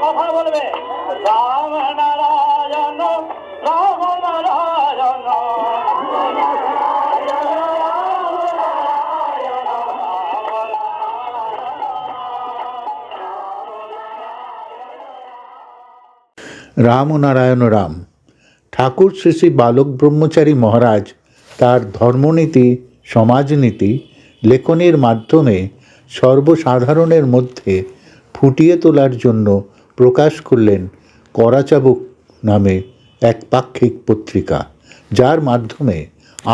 কথা বলবে রাম নারায়ণ রাম নারায়ণ। রাম নারায়ণ রাম। ঠাকুর শ্রী শ্রী বালক ব্রহ্মচারী মহারাজ তার ধর্মনীতি সমাজনীতি লেখনীর মাধ্যমে সর্বসাধারণের মধ্যে ফুটিয়ে তোলার জন্য প্রকাশ করলেন করাচাবুক নামে এক পাক্ষিক পত্রিকা, যার মাধ্যমে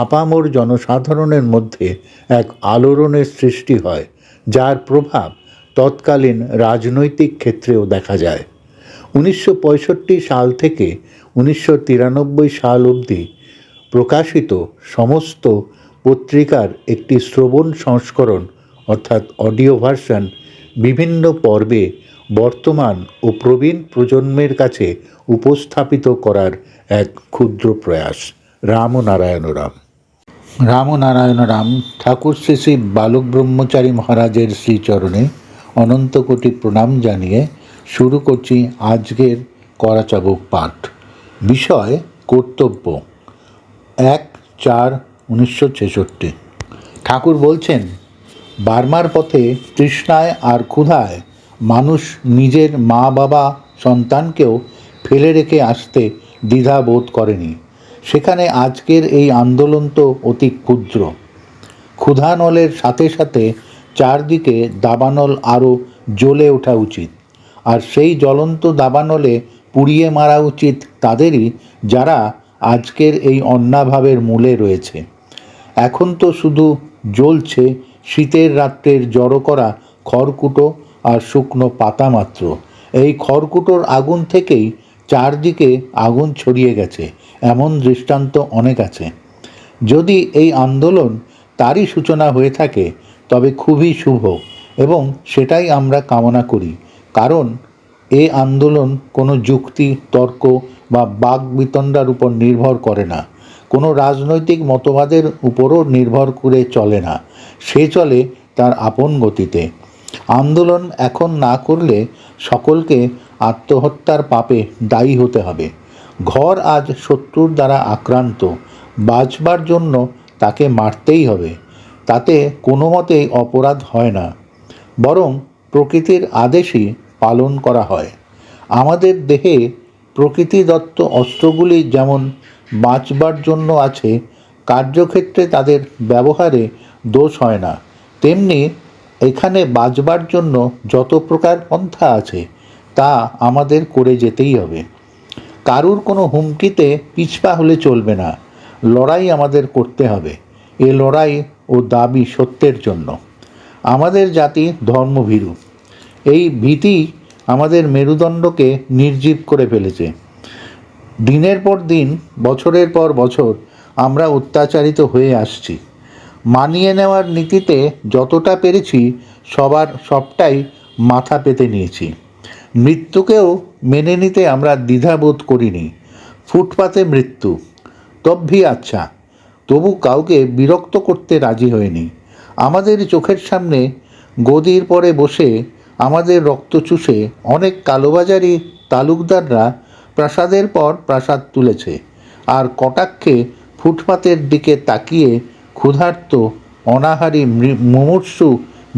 আপামর জনসাধারণের মধ্যে এক আলোড়নের সৃষ্টি হয়, যার প্রভাব তৎকালীন রাজনৈতিক ক্ষেত্রেও দেখা যায়। 1965 সাল থেকে 1993 সাল অবধি প্রকাশিত সমস্ত পত্রিকার একটি শ্রবণ সংস্করণ অর্থাৎ অডিও ভার্সন বিভিন্ন পর্বে বর্তমান ও প্রবীণ প্রজন্মের কাছে উপস্থাপিত করার এক ক্ষুদ্র প্রয়াস। রাম নারায়ণ রাম। রাম নারায়ণ রাম। ঠাকুর শ্রী শ্রী বালক ব্রহ্মচারী মহারাজের শ্রীচরণে অনন্ত কোটি প্রণাম জানিয়ে শুরু করছি আজকের করাচাবুক পাঠ। বিষয় কর্তব্য। 1/4/1966। ঠাকুর বলছেন, বার্মার পথে তৃষ্ণায় আর ক্ষুধায় মানুষ নিজের মা বাবা সন্তানকেও ফেলে রেখে আসতে দ্বিধা বোধ করেনি। সেখানে আজকের এই আন্দোলন তো অতি ক্ষুদ্র। ক্ষুধানলের সাথে সাথে চারদিকে দাবানল আরও জ্বলে ওঠা উচিত, আর সেই জ্বলন্ত দাবানলে পুড়িয়ে মারা উচিত তাদেরই যারা আজকের এই অন্যাভাবের মূলে রয়েছে। এখন তো শুধু জ্বলছে শীতের রাত্রের জড়ো করা খড়কুটো আর শুকনো পাতা মাত্র। এই খড়কুটোর আগুন থেকেই চারদিকে আগুন ছড়িয়ে গেছে, এমন দৃষ্টান্ত অনেক আছে। যদি এই আন্দোলন তারই সূচনা হয়ে থাকে তবে খুবই শুভ, এবং সেটাই আমরা কামনা করি। কারণ এই আন্দোলন কোনো যুক্তি তর্ক বা বাকবিতণ্ডার উপর নির্ভর করে না, কোনো রাজনৈতিক মতবাদের উপরও নির্ভর করে চলে না। সে চলে তার আপন গতিতে। আন্দোলন এখন না করলে সকলকে আত্মহত্যার পাপে দায়ী হতে হবে। ঘর আজ শত্রুর দ্বারা আক্রান্ত, বাঁচবার জন্য তাকে মারতেই হবে। তাতে কোনো মতেই অপরাধ হয় না, বরং প্রকৃতির আদেশই পালন করা হয়। আমাদের দেহে প্রকৃতিদত্ত অস্ত্রগুলি যেমন বাঁচবার জন্য আছে, কার্যক্ষেত্রে তাদের ব্যবহারে দোষ হয় না, তেমনি এখানে বাঁচবার জন্য যত প্রকার পন্থা আছে তা আমাদের করে যেতেই হবে। কারুর কোনো হুমকিতে পিছপা হলে চলবে না, লড়াই আমাদের করতে হবে। এ লড়াই ও দাবি সত্যের জন্য। আমাদের জাতি ধর্মভীরু। এই ভীতি আমাদের মেরুদণ্ডকে নির্জীব করে ফেলেছে। দিনের পর দিন, বছরের পর বছর আমরা অত্যাচারিত হয়ে আসছি। মানিয়ে নেওয়ার নীতিতে যতটা পেরেছি সবটাই মাথা পেতে নিয়েছি। মৃত্যুকেও মেনে নিতে আমরা দ্বিধাবোধ করিনি। ফুটপাতে মৃত্যু, তবভি আচ্ছা, তবু কাউকে বিরক্ত করতে রাজি হয়নি। আমাদের চোখের সামনে গদির পরে বসে আমাদের রক্ত চুষে অনেক কালোবাজারি তালুকদাররা প্রাসাদের পর প্রাসাদ তুলেছে, আর কটাক্ষে ফুটপাতের দিকে তাকিয়ে ক্ষুধার্ত অনাহারী মুমূর্ষু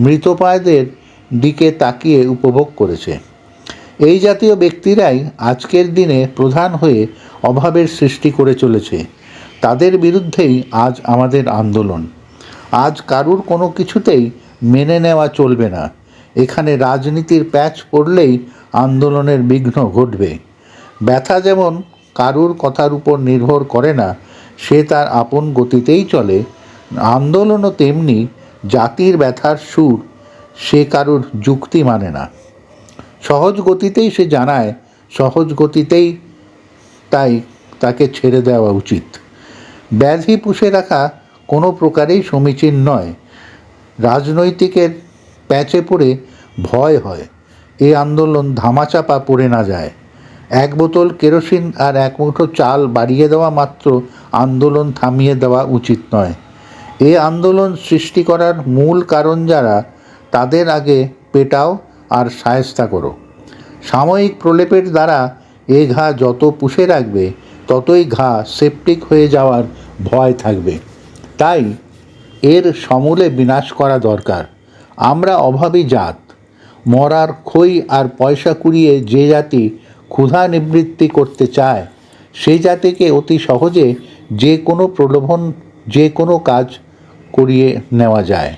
মৃতপ্রায়দের দিকে তাকিয়ে উপভোগ করেছে। এই জাতীয় ব্যক্তিরাই আজকের দিনে প্রধান হয়ে অভাবের সৃষ্টি করে চলেছে। তাদের বিরুদ্ধেই আজ আমাদের আন্দোলন। আজ কারুর কোনো কিছুতেই মেনে নেওয়া চলবে না। এখানে রাজনীতির প্যাচ পড়লেই আন্দোলনের বিঘ্ন ঘটবে। ব্যথা যেমন কারুর কথার উপর নির্ভর করে না, সে তার আপন গতিতেই চলে, আন্দোলনও তেমনি জাতির ব্যথার সুর, সে কারুর যুক্তি মানে না। সহজ গতিতেই সে জানায়, সহজ গতিতেই তাই তাকে ছেড়ে দেওয়া উচিত। ব্যাধি পুষে রাখা কোনো প্রকারেই সমীচীন নয়। রাজনৈতিকের প্যাচে পড়ে ভয় হয় এ আন্দোলন ধামাচাপা পড়ে না যায়। এক বোতল কেরোসিন আর এক মুঠো চাল বাড়িয়ে দেওয়া মাত্র আন্দোলন থামিয়ে দেওয়া উচিত নয়। এ আন্দোলন সৃষ্টি করার মূল কারণ যারা, তাদের আগে পেটাও আর শায়েস্তা করো। সাময়িক প্রলেপের দ্বারা এ ঘা যত পুষে রাখবে, ততই ঘা সেপটিক হয়ে যাওয়ার ভয় থাকবে। তাই এর সমূলে বিনাশ করা দরকার। আমরা অভাবী জাত। মরার খই আর পয়সা কুড়িয়ে যে জাতি ক্ষুধা নিবৃত্তি করতে চায়, সেই জাতিকে অতি সহজে যে কোনো প্রলোভন, যে কোনো কাজ করিয়ে নেওয়া যায়।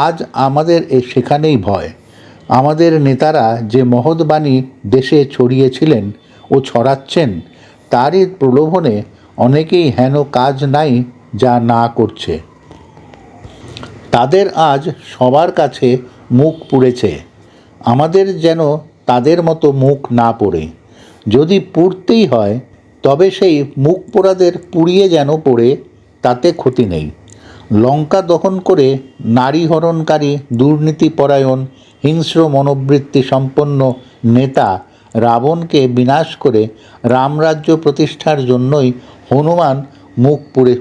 আজ আমাদের সেখানেই ভয়। আমাদের নেতারা যে মহৎ বাণী দেশে ছড়িয়েছিলেন ও ছড়াচ্ছেন, তারই প্রলোভনে অনেকেই হেন কাজ নাই যা না করছে। তাদের আজ সবার কাছে মুখ পুড়েছে। আমাদের যেন তাদের মতো মুখ না পোড়ে। যদি পুড়তেই হয়, তবে সেই মুখ পোড়াদের পুড়িয়ে যেন পড়ে, তাতে ক্ষতি নেই। লঙ্কা দহন করে নারী হরণকারী, দুর্নীতিপরায়ণ, হিংস্র মনোবৃত্তি সম্পন্ন নেতা রাবণকে বিনাশ করে রামরাজ্য প্রতিষ্ঠার জন্যই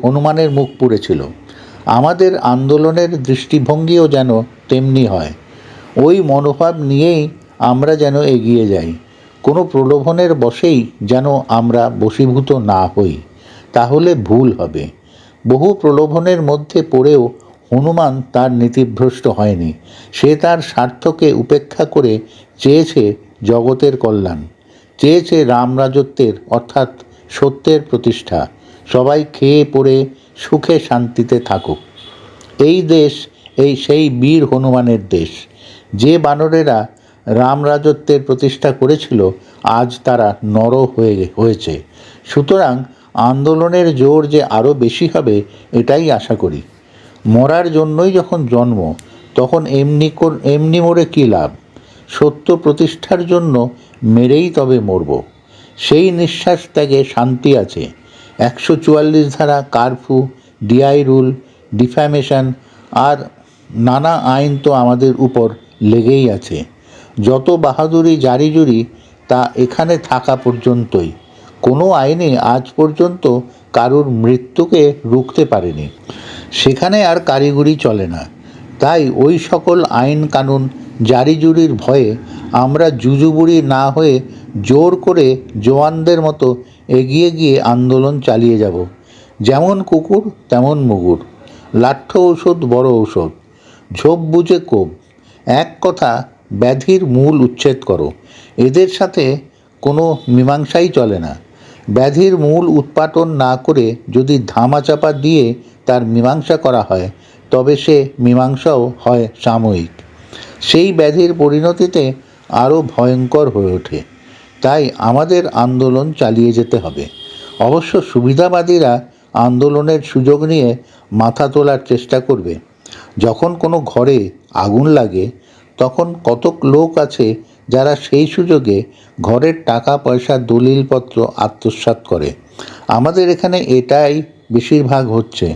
হনুমানের মুখ পুড়েছিল। আমাদের আন্দোলনের দৃষ্টিভঙ্গিও যেন তেমনি হয়। ওই মনোভাব নিয়েই আমরা যেন এগিয়ে যাই। কোনো প্রলোভনের বশেই যেন আমরা বশীভূত না হই, তাহলে ভুল হবে। বহু প্রলোভনের মধ্যে পড়েও হনুমান তার নীতিভ্রষ্ট হয়নি। সে তার স্বার্থকে উপেক্ষা করে চেয়েছে জগতের কল্যাণ, চেয়েছে রামরাজত্বের অর্থাৎ সত্যের প্রতিষ্ঠা। সবাই খেয়ে পড়ে সুখে শান্তিতে থাকুক। এই দেশ সেই বীর হনুমানের দেশ। যে বানরেরা রামরাজত্বের প্রতিষ্ঠা করেছিল, আজ তারা নর হয়েছে। সুতরাং আন্দোলনের জোর যে আরও বেশি হবে, এটাই আশা করি। মরার জন্যই যখন জন্ম, তখন এমনি মরে কী লাভ? সত্য প্রতিষ্ঠার জন্য মেরেই তবে মরব। সেই নিঃশ্বাস ত্যাগে শান্তি আছে। 144 ধারা, কারফিউ, ডিআই রুল, ডিফ্যামেশন আর নানা আইন তো আমাদের উপর লেগেই আছে। যত বাহাদুরি জারিজুরি তা এখানে থাকা পর্যন্তই। কোনো আইনে আজ পর্যন্ত কারুর মৃত্যুকে রুখতে পারেনি। সেখানে আর কারিগরি চলে না। তাই ওই সকল আইন কানুন জারিজুরির ভয়ে আমরা জুজুবুড়ি না হয়ে জোর করে জওয়ানদের মতো এগিয়ে গিয়ে আন্দোলন চালিয়ে যাব। যেমন কুকুর তেমন মুগুর, লাঠ্য ঔষধ বড় ঔষধ, ঝোপ বুঝে কোপ। এক কথা, ব্যাধির মূল উচ্ছেদ করো। এদের সাথে কোনো মীমাংসাই চলে না। ব্যাধির মূল উৎপাটন না করে যদি ধামাচাপা দিয়ে তার মীমাংসা করা হয়, তবে সে মীমাংসাও হয় সাময়িক। সেই ব্যাধির পরিণতিতে আরও ভয়ঙ্কর হয়ে ওঠে। তাই আমাদের আন্দোলন চালিয়ে যেতে হবে। অবশ্য সুবিধাবাদীরা আন্দোলনের সুযোগ নিয়ে মাথা তোলার চেষ্টা করবে। যখন কোনো ঘরে আগুন লাগে, তখন কতক লোক আছে যারা সেই সুযোগে ঘরের টাকা পয়সা দলিলপত্র আত্মসাৎ করে। আমাদের এখানে এটাই বেশিরভাগ হচ্ছে।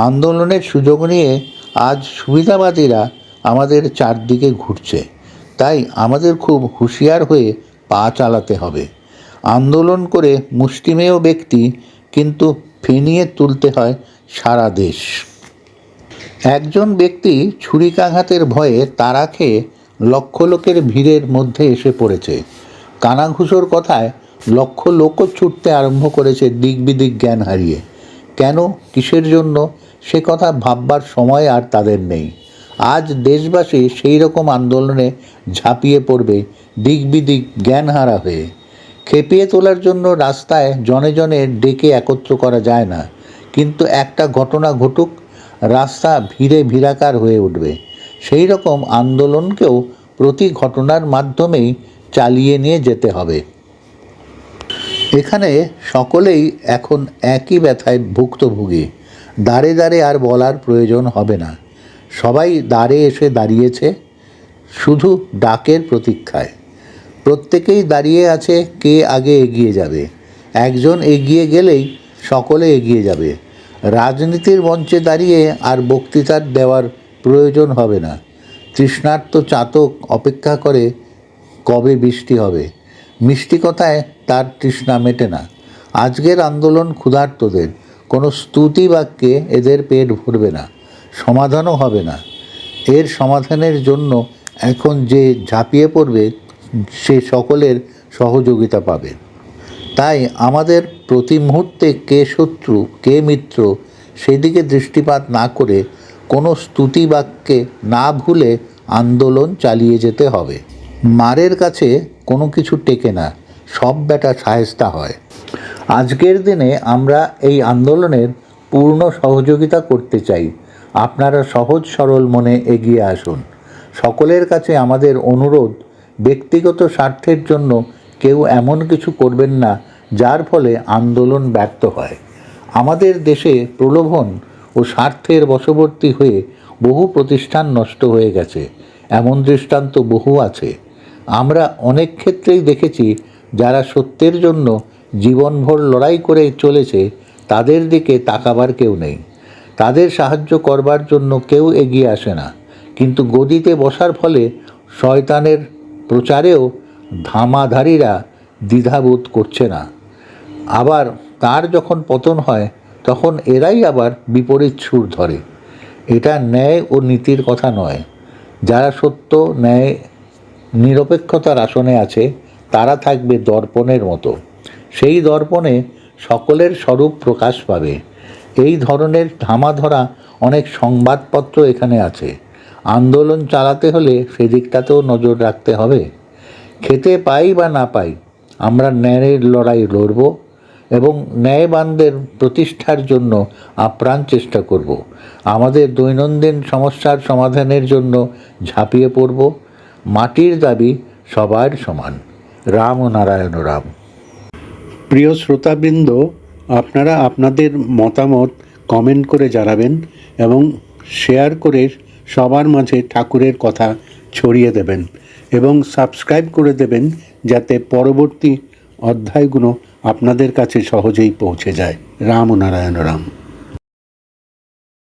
আন্দোলনের সুযোগ নিয়ে আজ সুবিধাবাদীরা আমাদের চারদিকে ঘুরছে। তাই আমাদের খুব হুঁশিয়ার হয়ে পা চালাতে হবে। আন্দোলন করে মুষ্টিমেয় ব্যক্তি, কিন্তু ফেনিয়ে তুলতে হয় সারা দেশ। একজন ব্যক্তি ছুরিকাঘাতের ভয়ে তাড়া খেয়ে লক্ষ লোকের ভিড়ের মধ্যে এসে পড়েছে। কানাঘুষোর কথায় লক্ষ লোকও ছুটতে আরম্ভ করেছে দিক বিদিক জ্ঞান হারিয়ে। কেন, কিসের জন্য, সে কথা ভাববার সময় আর তাদের নেই। আজ দেশবাসী সেই রকম আন্দোলনে ঝাঁপিয়ে পড়বে দিক বিদিক জ্ঞানহারা হয়ে। খেপিয়ে তোলার জন্য রাস্তায় জনে জনে ডেকে একত্র করা যায় না, কিন্তু একটা ঘটনা ঘটুক, রাস্তা ভিড়ে ভিড়াকার হয়ে উঠবে। সেই রকম আন্দোলনকেও প্রতি ঘটনার মাধ্যমেই চালিয়ে নিয়ে যেতে হবে। এখানে সকলেই এখন একই ব্যথায় ভুক্তভোগী। দাঁড়ে দাঁড়ে আর বলার প্রয়োজন হবে না। সবাই দাঁড়ে এসে দাঁড়িয়েছে শুধু ডাকের প্রতীক্ষায়। প্রত্যেকেই দাঁড়িয়ে আছে কে আগে এগিয়ে যাবে। একজন এগিয়ে গেলেই সকলে এগিয়ে যাবে। রাজনীতির মঞ্চে দাঁড়িয়ে আর বক্তৃতার দেওয়ার প্রয়োজন হবে না। তৃষ্ণার্ত চাতক অপেক্ষা করে কবে বৃষ্টি হবে। মিষ্টি কথায় তার তৃষ্ণা মেটে না। আজকের আন্দোলন ক্ষুধার্তদের, কোনো স্তুতি বাক্যে এদের পেট ভরবে না, সমাধানও হবে না। এর সমাধানের জন্য এখন যে ঝাঁপিয়ে পড়বে সে সকলের সহযোগিতা পাবে। তাই আমাদের প্রতি মুহূর্তে কে শত্রু কে মিত্র সেদিকে দৃষ্টিপাত না করে কোনো স্তুতি বাক্যে না ভুলে আন্দোলন চালিয়ে যেতে হবে। মারের কাছে কোনো কিছু টেকে না, সব বেটা শায়েস্তা হয়। আজকের দিনে আমরা এই আন্দোলনের পূর্ণ সহযোগিতা করতে চাই। আপনারা সহজ সরল মনে এগিয়ে আসুন। সকলের কাছে আমাদের অনুরোধ, ব্যক্তিগত স্বার্থের জন্য কেউ এমন কিছু করবেন না যার ফলে আন্দোলন ব্যর্থ হয়। আমাদের দেশে প্রলোভন ও স্বার্থের বশবর্তী হয়ে বহু প্রতিষ্ঠান নষ্ট হয়ে গেছে, এমন দৃষ্টান্ত বহু আছে। আমরা অনেক ক্ষেত্রেই দেখেছি যারা সত্যের জন্য জীবনভর লড়াই করে চলেছে তাদের দিকে তাকাবার কেউ নেই, তাদের সাহায্য করবার জন্য কেউ এগিয়ে আসে না। কিন্তু গদিতে বসার ফলে শয়তানের প্রচারেও ধামাধারীরা দ্বিধাবোধ করছে না। আবার তার যখন পতন হয় তখন এরাই আবার বিপরীত সুর ধরে। এটা ন্যায় ও নীতির কথা নয়। যারা সত্য ন্যায় নিরপেক্ষতার আসনে আছে তারা থাকবে দর্পণের মতো। সেই দর্পণে সকলের স্বরূপ প্রকাশ পাবে। এই ধরনের ধামাধরা অনেক সংবাদপত্র এখানে আছে। আন্দোলন চালাতে হলে সেদিকটাতেও নজর রাখতে হবে। খেতে পাই বা না পাই, আমরা ন্যায়ের লড়াই লড়ব এবং ন্যায়বানদের প্রতিষ্ঠার জন্য আপ্রাণ চেষ্টা করব। আমাদের দৈনন্দিন সমস্যার সমাধানের জন্য ঝাঁপিয়ে পড়ব। মাটির দাবি সবার সমান। রাম ও নারায়ণ রাম। প্রিয় শ্রোতাবৃন্দ, আপনারা আপনাদের মতামত কমেন্ট করে জানাবেন এবং শেয়ার করে সবার মাঝে ঠাকুরের কথা ছড়িয়ে দেবেন এবং সাবস্ক্রাইব করে দেবেন যাতে পরবর্তী অধ্যায়গুলো আপনাদের কাছে সহজেই পৌঁছে যায়। রাম ও নারায়ণ রাম।